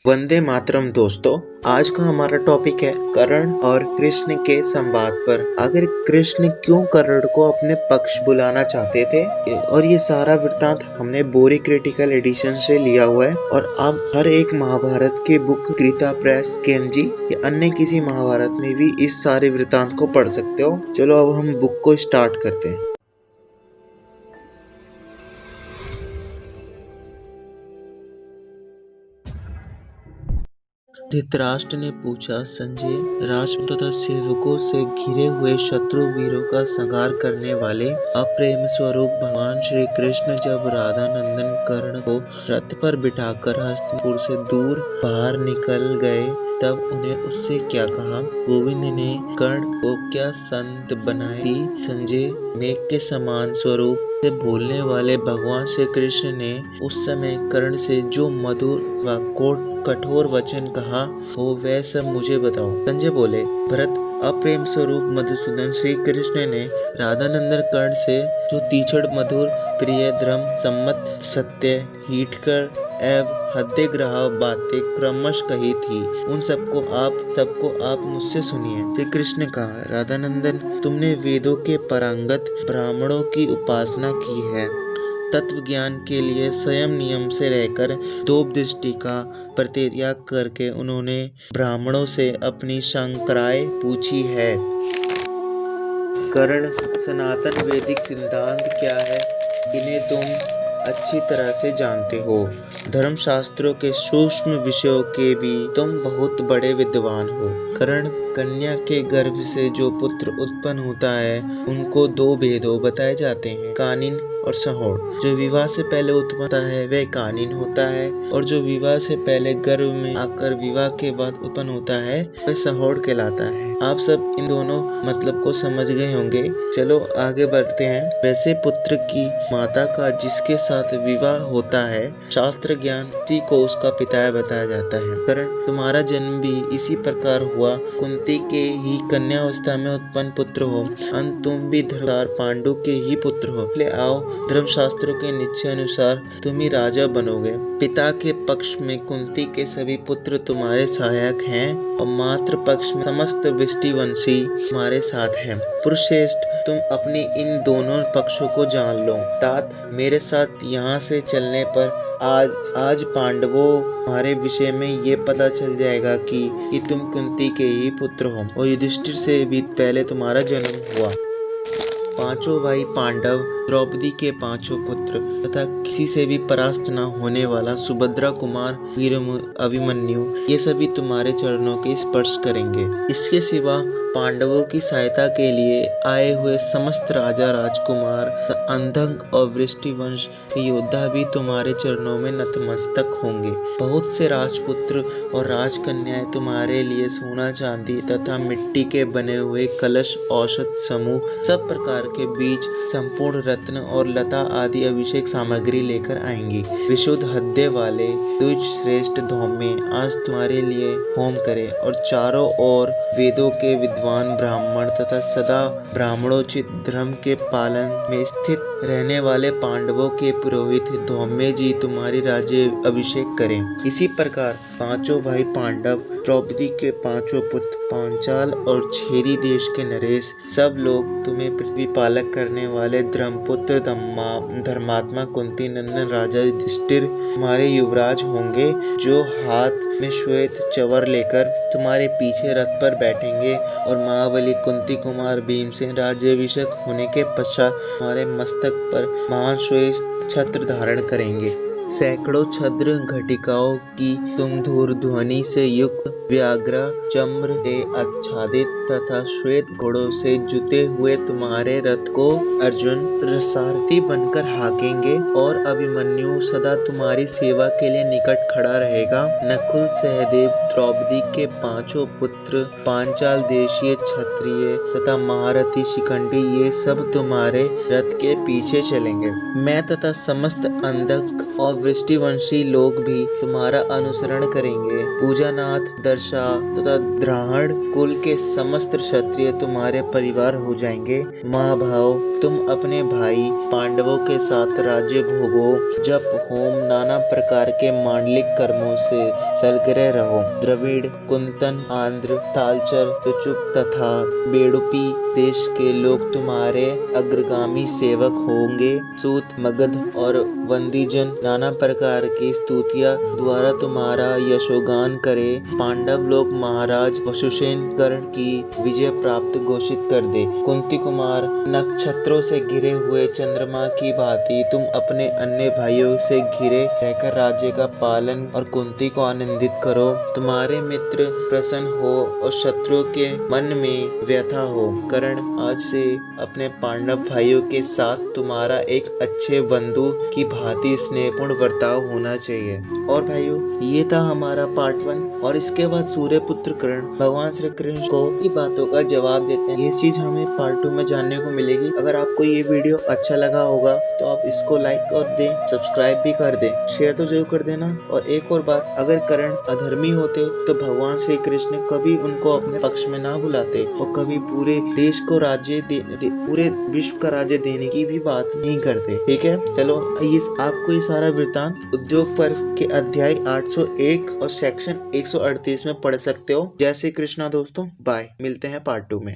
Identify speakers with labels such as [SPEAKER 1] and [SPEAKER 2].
[SPEAKER 1] वंदे मातरम दोस्तों। आज का हमारा टॉपिक है कर्ण और कृष्ण के संवाद पर। आखिर कृष्ण क्यों कर्ण को अपने पक्ष बुलाना चाहते थे, और ये सारा वृत्तांत हमने बोरी क्रिटिकल एडिशन से लिया हुआ है। और आप हर एक महाभारत की बुक गीता प्रेस केएमजी या अन्य किसी महाभारत में भी इस सारे वृत्तांत को पढ़ सकते हो। चलो अब हम बुक को स्टार्ट करते हैं। धृतराष्ट्र ने पूछा, संजय, राजपुत्र तथा सेवकों से घिरे हुए शत्रु वीरों का संहार करने वाले अप्रेम स्वरूप भगवान श्री कृष्ण जब राधा नंदन कर्ण को रथ पर बिठाकर हस्तिनापुर से दूर बाहर निकल गए तब उन्हें उससे क्या कहा? गोविंद ने कर्ण को क्या संत बनाई थी? संजय, मेघ के समान स्वरूप से बोलने वाले भगवान श्री कृष्ण ने उस समय कर्ण से जो मधुर व कठोर वचन कहा हो वह सब मुझे बताओ। संजय बोले, भरत, अप्रेम स्वरूप मधुसूदन श्री कृष्ण ने राधानंदन कर्ण से जो तीक्ष्ण मधुर प्रिय धर्म सम्मत सत्य हितकर एवं हृदयग्राह बातें क्रमश कही थी, उन सबको आप मुझसे सुनिए। श्री कृष्ण कहा, राधानंदन, तुमने वेदों के पारंगत ब्राह्मणों की उपासना की है। तत्व ज्ञान के लिए स्वयं नियम से रहकर दोपदृष्टि का परित्याग करके उन्होंने ब्राह्मणों से अपनी शंकाएं पूछी है। कर्ण, सनातन वैदिक सिद्धांत क्या है, इन्हें तुम अच्छी तरह से जानते हो। धर्मशास्त्रों के सूक्ष्म विषयों के भी तुम बहुत बड़े विद्वान हो। कर्ण, कन्या के गर्भ से जो पुत्र उत्पन्न होता है उनको दो भेदों बताए जाते हैं, कानिन और सहोड़। जो विवाह से पहले उत्पन्न होता है वह कानिन होता है, और जो विवाह से पहले गर्भ में आकर विवाह के बाद उत्पन्न होता है वह सहोड़ कहलाता है। आप सब इन दोनों मतलब को समझ गए होंगे। चलो आगे बढ़ते हैं। वैसे पुत्र की माता का जिसके साथ विवाह होता है, शास्त्र ज्ञान उसी को उसका पिता बताया जाता है। कर्ण, तुम्हारा जन्म भी इसी प्रकार हुआ। कुंती के ही कन्यावस्था में उत्पन्न पुत्र हो, अंत तुम भी धर्मधार पांडु के ही पुत्र हो। इसलिए आओ, धर्मशास्त्रों के निश्चय अनुसार तुम ही राजा बनोगे। पिता के पक्ष में कुंती के सभी पुत्र तुम्हारे सहायक हैं, और मातृ पक्ष में समस्त वृष्टिवंशी तुम्हारे साथ हैं। पुरुषश्रेष्ठ, तुम अपनी इन दोनों पक्षों को जान लो। तात, मेरे साथ यहाँ से चलने पर आज पांडवों तुम्हारे विषय में ये पता चल जाएगा कि तुम कुंती के ही पुत्र हो, और युधिष्ठिर से भी पहले तुम्हारा जन्म हुआ। पांचों भाई पांडव, द्रौपदी के पांचों पुत्र तथा किसी से भी परास्त न होने वाला सुभद्रा कुमार वीर अभिमन्यु, ये सभी तुम्हारे चरणों के स्पर्श करेंगे। इसके सिवा पांडवों की सहायता के लिए आए हुए समस्त राजा राजकुमार, अंधक और वृष्टिवंश के योद्धा भी तुम्हारे चरणों में नतमस्तक होंगे। बहुत से राजपुत्र और राजकन्याएं तुम्हारे लिए सोना चांदी तथा मिट्टी के बने हुए कलश, औषध समूह, सब प्रकार के बीज, संपूर्ण रत्न और लता आदि अभिषेक सामग्री लेकर आएंगी। विशुद्ध हृदय वाले द्विज श्रेष्ठ धौम्य आज तुम्हारे लिए होम करें, और चारों ओर वेदों के विद्वान ब्राह्मण तथा सदा ब्राह्मणोचित धर्म के पालन में स्थित रहने वाले पांडवों के पुरोहित धौम्य जी तुम्हारी राज्य अभिषेक करें। इसी प्रकार पांचों भाई पांडव, द्रौपदी के पांचों पुत्र पांचाल और छेदी देश के नरेश, सब लोग तुम्हें पृथ्वी पालक करने वाले धर्मपुत्र धर्मात्मा कुंती नंदन राजा युधिष्ठिर तुम्हारे युवराज होंगे, जो हाथ में श्वेत चवर लेकर तुम्हारे पीछे रथ पर बैठेंगे, और महाबली कुंती कुमार भीमसेन राज्याभिषेक होने के पश्चात तुम्हारे मस्तक पर महान श्वेत छत्र धारण करेंगे। सैकड़ों छद्र घटिकाओं की तुम धूर ध्वनि से युक्त व्याघ्र चम्र से आच्छादित तथा श्वेत घोड़ों से जुते हुए तुम्हारे रथ को अर्जुन रसारथी बनकर हाकेंगे, और अभिमन्यु सदा तुम्हारी सेवा के लिए निकट खड़ा रहेगा। नकुल, सहदेव, द्रौपदी के पांचों पुत्र, पांचाल देशीय क्षत्रिय तथा महारथी शिखंडी, ये सब तुम्हारे रथ के पीछे चलेंगे। मैं तथा समस्त अंधक और वृष्टिवंशी लोग भी तुम्हारा अनुसरण करेंगे। पूजानाथ, दर्शा तथा द्राहण कुल के समस्त क्षत्रिय तुम्हारे परिवार हो जाएंगे। महाभाव, तुम अपने भाई पांडवों के साथ राज्य भोगो, जप होम नाना प्रकार के मांडलिक कर्मों से सलग्रह रहो। द्रविड़, कुंतन, आंध्र, तालचर, चुचुप तथा बेडुपी देश के लोग तुम्हारे अग्रगामी सेवक होंगे। सूत, मगध और वंदीजन नाना प्रकार की स्तुतियां द्वारा तुम्हारा यशोगान करे। पांडव लोग महाराज वसुसेन कर्ण की विजय प्राप्त घोषित कर दे। कुंती कुमार, नक्षत्रों से घिरे हुए चंद्रमा की भांति तुम अपने अन्य भाइयों से घिरे रहकर राज्य का पालन और कुंती को आनंदित करो। तुम्हारे मित्र प्रसन्न हो और शत्रुओं के मन में व्यथा हो। कर्ण, आज से अपने पांडव भाइयों के साथ तुम्हारा एक अच्छे बंधु की भांति स्नेहपूर्ण बर्ताव होना चाहिए। और भाइयों, ये था हमारा पार्ट 1 और इसके बाद सूर्यपुत्र कर्ण भगवान श्री कृष्ण को की बातों का जवाब देते हैं। ये चीज हमें पार्ट 2 में जानने को मिलेगी। अगर आपको ये वीडियो अच्छा लगा होगा तो आप इसको लाइक कर दें, सब्सक्राइब भी कर दें, शेयर तो जरूर कर देना। और एक और बात, अगर कर्ण अधर्मी होते तो भगवान श्री कृष्ण कभी उनको अपने पक्ष में ना बुलाते और कभी पूरे देश को राज्य पूरे विश्व का राज्य देने की भी बात नहीं करते। ठीक है, चलो आपको ये सारा वृत्तांत उद्योग पर्व के अध्याय 801 और सेक्शन 138 में पढ़ सकते हो। जय श्री कृष्णा दोस्तों, बाय, मिलते हैं पार्ट 2 में।